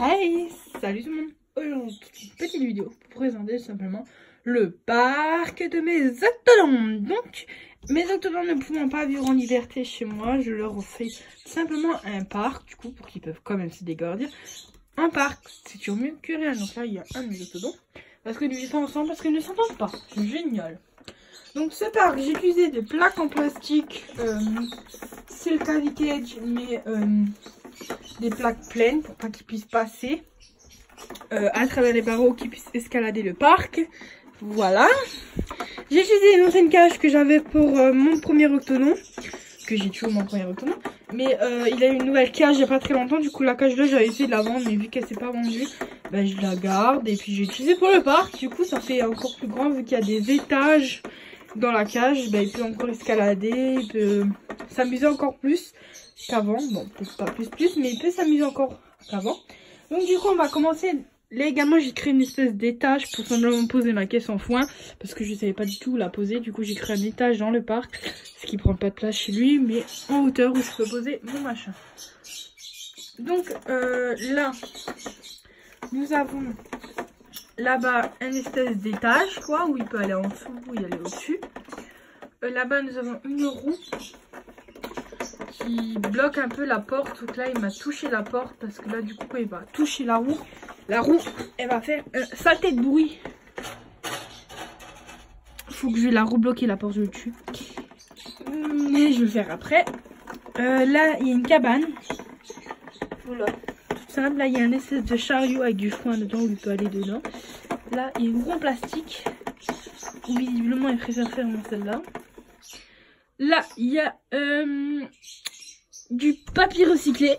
Hey, salut tout le monde. Aujourd'hui, une petite vidéo pour présenter simplement le parc de mes octodons. Donc, mes octodons ne pouvant pas vivre en liberté chez moi, je leur fais simplement un parc, du coup, pour qu'ils peuvent quand même se dégourdir. Un parc, c'est toujours mieux que rien. Donc là, il y a un de mes octodons. Parce que nous vivons ensemble, parce qu'ils ne s'entendent pas. C'est génial. Donc ce parc, j'ai utilisé des plaques en plastique, Silk Cage, mais des plaques pleines pour pas qu'ils puissent passer à travers les barreaux, qu'ils puissent escalader le parc. Voilà. J'ai utilisé une ancienne cage que j'avais pour mon premier octodon, que j'ai toujours mon premier octodon, mais il a eu une nouvelle cage il n'y a pas très longtemps. Du coup la cage là j'avais essayé de la vendre, mais vu qu'elle s'est pas vendue, ben, je la garde et puis j'ai utilisé pour le parc. Du coup ça fait encore plus grand vu qu'il y a des étages dans la cage. Ben, il peut encore escalader, il peut s'amuser encore plus qu'avant. Bon, peut-être pas plus, mais il peut s'amuser encore qu'avant. Donc du coup on va commencer. Là également j'ai créé une espèce d'étage pour simplement poser ma caisse en foin, parce que je savais pas du tout où la poser. Du coup j'ai créé un étage dans le parc, ce qui prend pas de place chez lui, mais en hauteur où je peux poser mon machin. Donc là nous avons là-bas un espèce d'étage quoi, où il peut aller en dessous, où il aller au-dessus. Là-bas nous avons une roue qui bloque un peu la porte. Donc là il m'a touché la porte, parce que là du coup il va toucher la roue elle va faire un saleté de bruit. Faut que je vais la rebloquer la porte dessus, mais je vais le faire après. Là il y a une cabane, voilà, toute simple. Là il y a un espèce de chariot avec du foin dedans où il peut aller dedans. Là il y a une roue en plastique où visiblement il préfère faire celle-là. Là il y a du papier recyclé.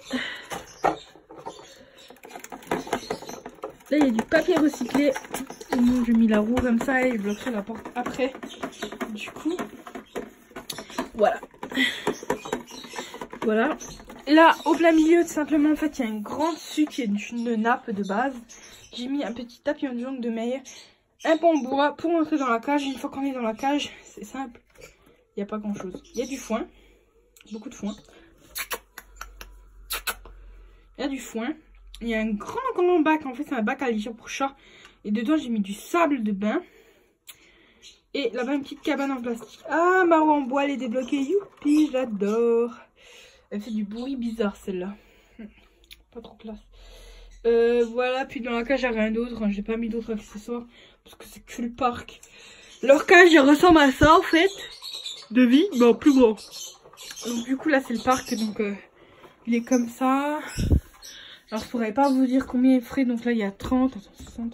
Là il y a du papier recyclé. J'ai mis la roue comme ça et je bloquerai la porte après. Du coup, voilà. Voilà. Là au plein milieu, tout simplement, en fait il y a un grand dessus qui est une nappe de base. J'ai mis un petit tapis en jonc de maille, un pont en bois pour entrer dans la cage. Une fois qu'on est dans la cage, c'est simple, il n'y a pas grand chose. Il y a du foin, beaucoup de foin. Il y a du foin. Il y a un grand bac, en fait c'est un bac à litière pour chat. Et dedans j'ai mis du sable de bain. Et là-bas une petite cabane en plastique. Ah, ma roue en bois elle est débloquée, youpi, j'adore. Elle fait du bruit bizarre celle-là. Pas trop classe. Voilà, puis dans la cage il n'y a rien d'autre, hein. J'ai pas mis d'autres accessoires parce que c'est que le parc. Leur cage elle ressemble à ça en fait, de vie, mais en plus gros. Donc du coup là c'est le parc, donc il est comme ça. Alors je pourrais pas vous dire combien il ferait. Donc là il y a 30, attends, 60.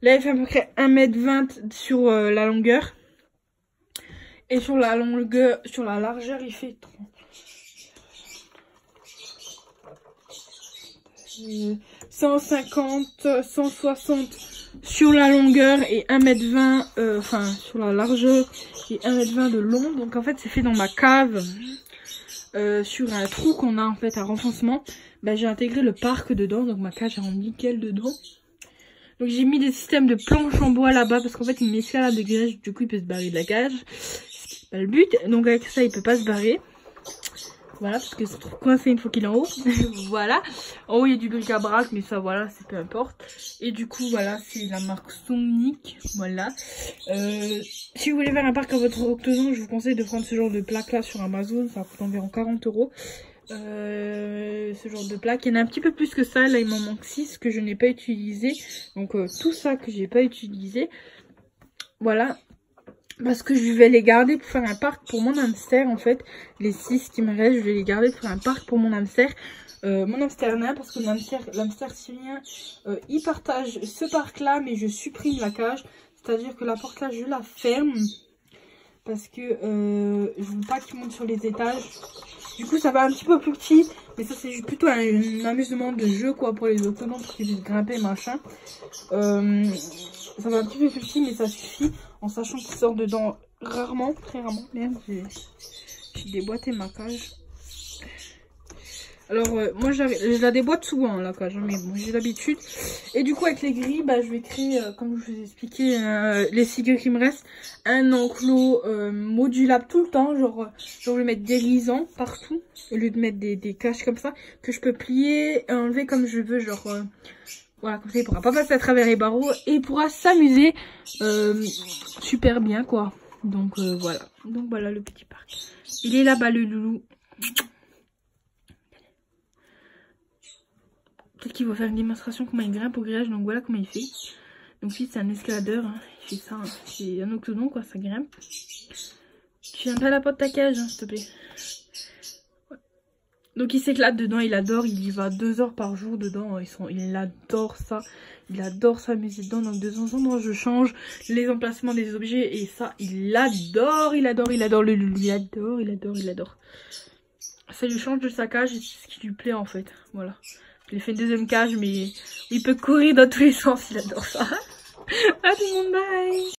Là il fait à peu près 1,20 m sur la longueur. Et sur la longueur, sur la largeur il fait 30. 150, 160 sur la longueur et 1,20 m, enfin sur la largeur et 1,20 m de long. Donc en fait c'est fait dans ma cave, sur un trou qu'on a en fait à renfoncement. Ben, j'ai intégré le parc dedans, donc ma cage est en nickel dedans. Donc j'ai mis des systèmes de planches en bois là-bas, parce qu'en fait il m'escalade de grège, du coup il peut se barrer de la cage, ce qui n'est pas le but. Donc avec ça il peut pas se barrer. Voilà, parce que c'est trop coincé une fois qu'il est en haut. Voilà. En haut il y a du bric-à-brac, mais ça voilà, c'est peu importe. Et du coup voilà, c'est la marque Sonic. Voilà. Si vous voulez faire un parc à votre octodon, je vous conseille de prendre ce genre de plaque là sur Amazon. Ça coûte environ 40 €. Ce genre de plaque, il y en a un petit peu plus que ça. Là il m'en manque 6 que je n'ai pas utilisé. Donc tout ça que j'ai pas utilisé. Voilà. Parce que je vais les garder pour faire un parc pour mon hamster en fait. Les 6 qui me restent, je vais les garder pour faire un parc pour mon hamster. Mon hamster nain, parce que l'hamster syrien, il partage ce parc là, mais je supprime la cage. C'est-à-dire que la porte là, je la ferme. Parce que je veux pas qu'il monte sur les étages. Du coup ça va un petit peu plus petit. Mais ça c'est plutôt un amusement de jeu quoi pour les octodons, pour qu'ils puissent grimper machin. Ça va un petit peu plus petit, mais ça suffit. En sachant qu'il sort dedans rarement, très rarement. Merde, j'ai déboîté ma cage. Alors, moi, je la déboîte souvent, la cage, mais bon, j'ai l'habitude. Et du coup, avec les grilles, bah, je vais créer, comme je vous ai expliqué, les 6 grilles qui me restent, un enclos modulable tout le temps. Genre, je vais mettre des lisants partout, au lieu de mettre des cages comme ça, que je peux plier et enlever comme je veux. Genre, voilà, comme ça, il pourra pas passer à travers les barreaux et il pourra s'amuser super bien, quoi. Donc, voilà. Donc, voilà le petit parc. Il est là-bas, le loulou. Peut-être qu'il va faire une démonstration comment il grimpe au grillage, donc voilà comment il fait. Donc lui c'est un escaladeur, hein. Il fait ça, hein. C'est un octodon quoi, ça grimpe. Tu viens pas à la porte de ta cage, hein, s'il te plaît. Ouais. Donc il s'éclate dedans, il adore, il y va 2 heures par jour dedans, il adore ça. Il adore s'amuser dedans, donc de temps en temps je change les emplacements des objets et ça il adore, il adore le loulou, il adore. Ça lui change de sa cage et c'est ce qui lui plaît en fait, voilà. Je lui ai fait une deuxième cage, mais il peut courir dans tous les sens, il adore ça. À tout le monde, bye!